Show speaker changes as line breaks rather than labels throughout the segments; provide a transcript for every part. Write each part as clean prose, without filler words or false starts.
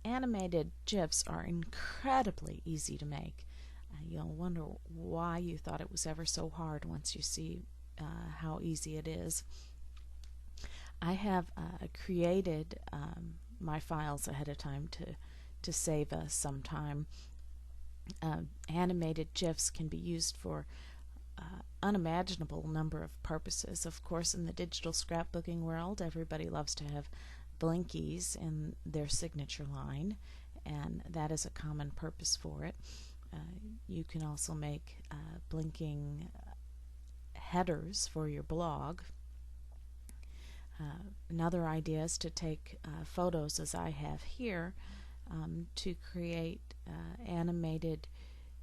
Animated GIFs are incredibly easy to make. You'll wonder why you thought it was ever so hard once you see how easy it is. I have created my files ahead of time to save us some time. Animated GIFs can be used for unimaginable number of purposes. Of course, in the digital scrapbooking world, everybody loves to have Blinkies in their signature line, and that is a common purpose for it. You can also make blinking headers for your blog. Another idea is to take photos, as I have here, to create animated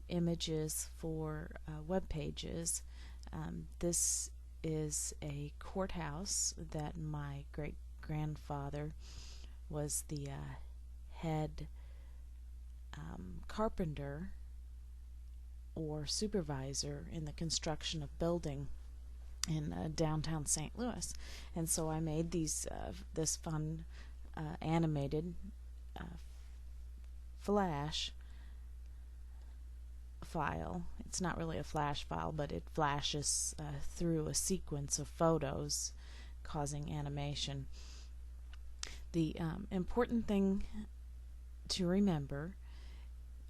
images for web pages. This is a courthouse that my great-grandfather was the head carpenter or supervisor in the construction of building in downtown St. Louis, and so I made these this fun animated flash file. It's not really a flash file, but it flashes through a sequence of photos, causing animation. The important thing to remember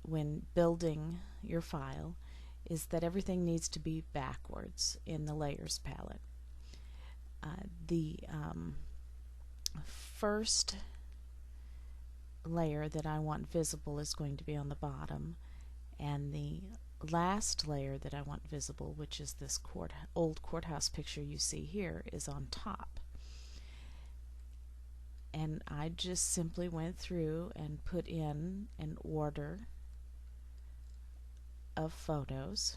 when building your file is that everything needs to be backwards in the layers palette. The first layer that I want visible is going to be on the bottom, and the last layer that I want visible, which is this old courthouse picture you see here, is on top. And I just simply went through and put in an order of photos.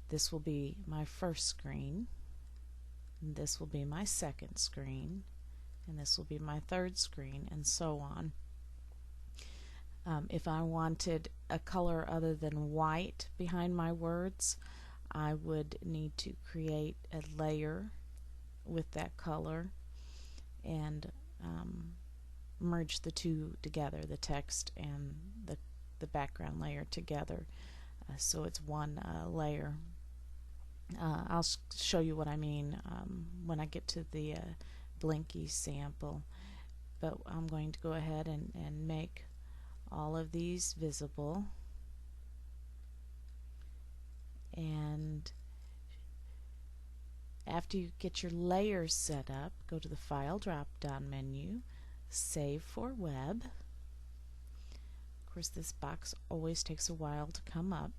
This will be my first screen, and this will be my second screen, and this will be my third screen, and so on. If I wanted a color other than white behind my words, I would need to create a layer with that color and merge the two together, the text and the background layer together, so it's one layer. I'll show you what I mean when I get to the Blinkie sample, but I'm going to go ahead and make all of these visible, and after you get your layers set up, go to the File drop-down menu, Save for Web. Of course, this box always takes a while to come up.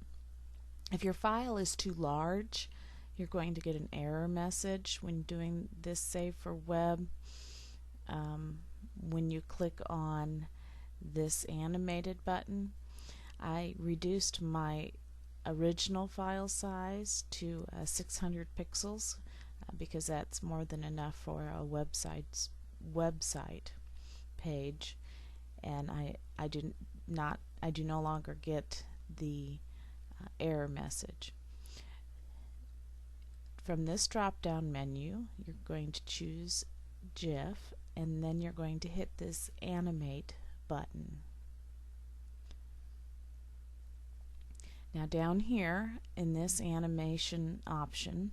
If your file is too large, you're going to get an error message when doing this Save for Web. When you click on this animated button, I reduced my original file size to 600 pixels because that's more than enough for a website page, and I do no longer get the error message. From this drop down menu, you're going to choose GIF, and then you're going to hit this animate button. Now down here in this animation option,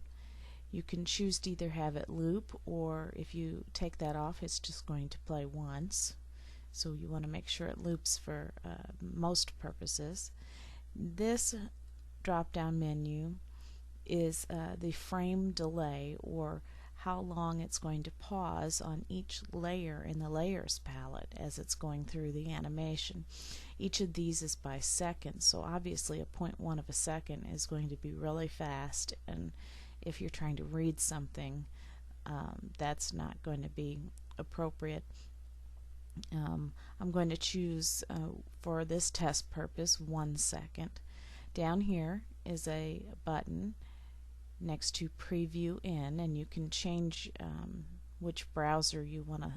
you can choose to either have it loop, or if you take that off, it's just going to play once. So you want to make sure it loops for most purposes. This drop down menu is the frame delay, or how long it's going to pause on each layer in the layers palette as it's going through the animation. Each of these is by seconds, so obviously a 0.1 of a second is going to be really fast, and if you're trying to read something, that's not going to be appropriate. I'm going to choose for this test purpose 1 second. Down here is a button next to Preview In, and you can change which browser you want to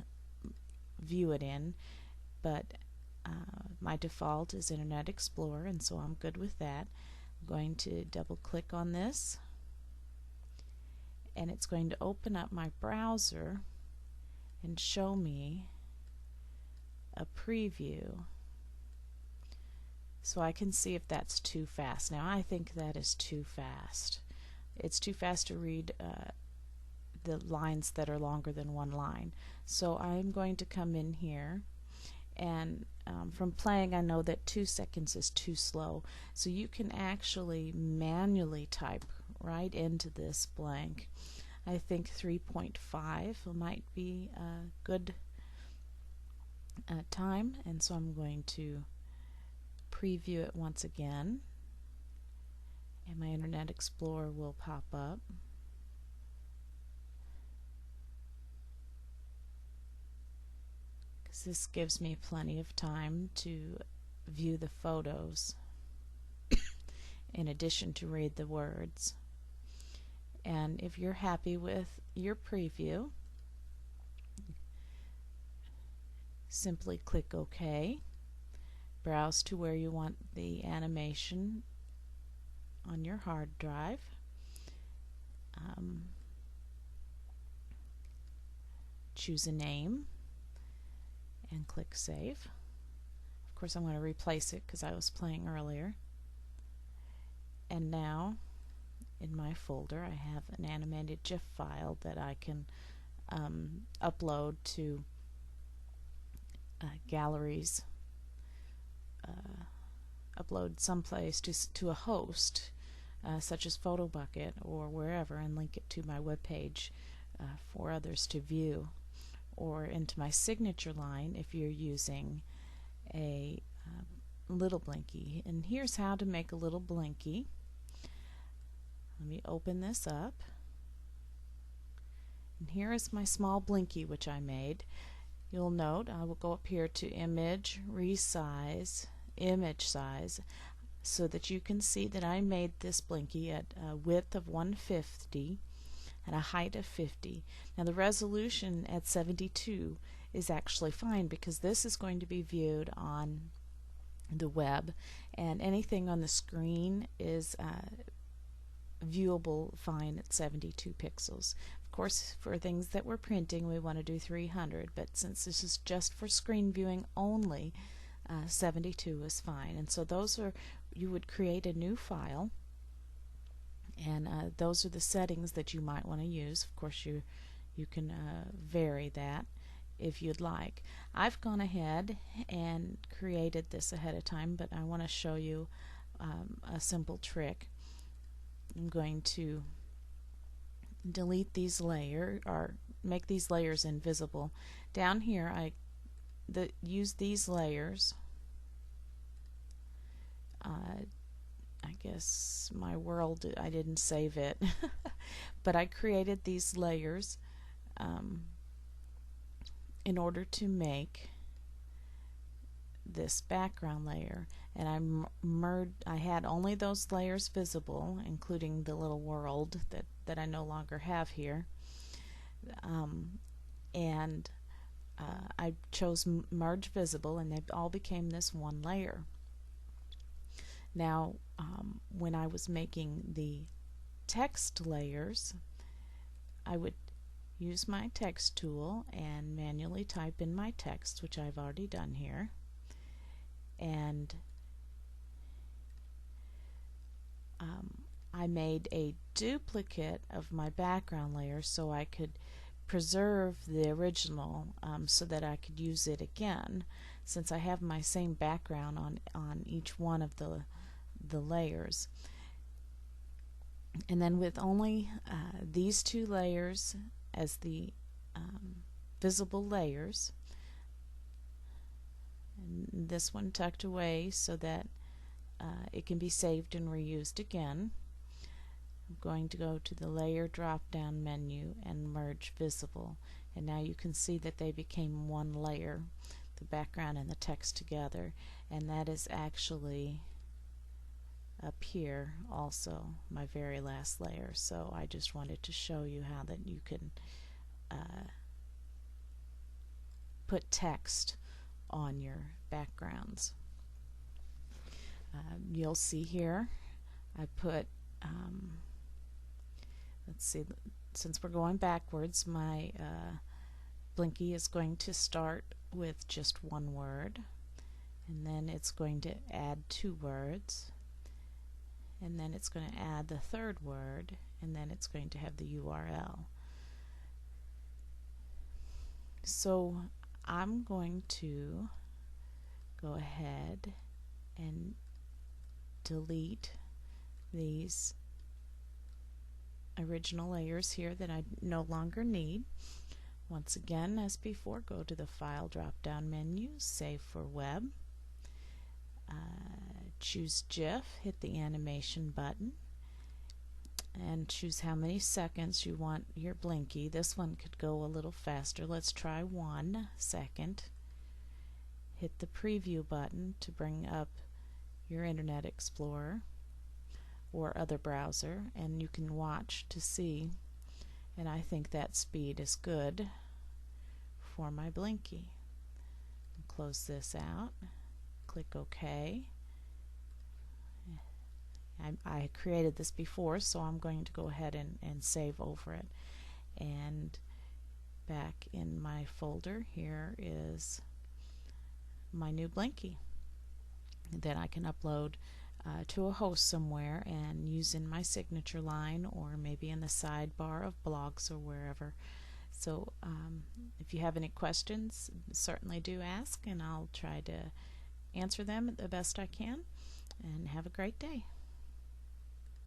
view it in, but my default is Internet Explorer, and so I'm good with that. I'm going to double click on this, and it's going to open up my browser and show me a preview so I can see if that's too fast. Now I think that is too fast. It's too fast to read the lines that are longer than one line. So I'm going to come in here, and from playing I know that 2 seconds is too slow. So you can actually manually type right into this blank. I think 3.5 might be a good time, and so I'm going to preview it once again, and my Internet Explorer will pop up. Because this gives me plenty of time to view the photos in addition to read the words. And if you're happy with your preview, simply click OK. Browse to where you want the animation on your hard drive. Choose a name and click Save. Of course I'm going to replace it because I was playing earlier. And now in my folder I have an animated GIF file that I can upload to galleries, upload someplace to a host such as PhotoBucket or wherever, and link it to my web page for others to view, or into my signature line if you're using a little Blinkie. And here's how to make a little Blinkie. Let me open this up, and here is my small Blinkie which I made. You'll note I will go up here to Image, Resize, Image Size, so that you can see that I made this Blinkie at a width of 150 and a height of 50. Now the resolution at 72 is actually fine because this is going to be viewed on the web, and anything on the screen is viewable fine at 72 pixels. Of course, for things that we're printing we want to do 300, but since this is just for screen viewing only, 72 is fine. And so those are, you would create a new file, and those are the settings that you might want to use. Of course you can vary that if you'd like. I've gone ahead and created this ahead of time, but I want to show you a simple trick. I'm going to delete these layers, or make these layers invisible. Down here I use these layers. I guess my world, I didn't save it but I created these layers in order to make this background layer, and I had only those layers visible, including the little world that I no longer have here, and I chose merge visible, and they all became this one layer. Now when I was making the text layers, I would use my text tool and manually type in my text, which I've already done here, and I made a duplicate of my background layer so I could preserve the original, so that I could use it again, since I have my same background on each one of the layers. And then with only these two layers as the visible layers, and this one tucked away so that it can be saved and reused again, I'm going to go to the layer drop down menu and merge visible, and now you can see that they became one layer, the background and the text together, and that is actually up here also my very last layer. So I just wanted to show you how that you can put text on your backgrounds. You'll see here I put let's see, since we're going backwards, my Blinkie is going to start with just one word, and then it's going to add 2 words, and then it's going to add the 3rd word, and then it's going to have the URL. So I'm going to go ahead and delete these original layers here that I no longer need. Once again, as before, go to the File drop-down menu, Save for Web, choose GIF, hit the animation button, and choose how many seconds you want your Blinkie. This one could go a little faster. Let's try 1 second. Hit the preview button to bring up your Internet Explorer or other browser, and you can watch to see, and I think that speed is good for my Blinkie. Close this out, click OK. I created this before, so I'm going to go ahead and save over it. And back in my folder here is my new Blinkie that I can upload to a host somewhere and use in my signature line, or maybe in the sidebar of blogs or wherever. So if you have any questions, certainly do ask, and I'll try to answer them the best I can. And have a great day.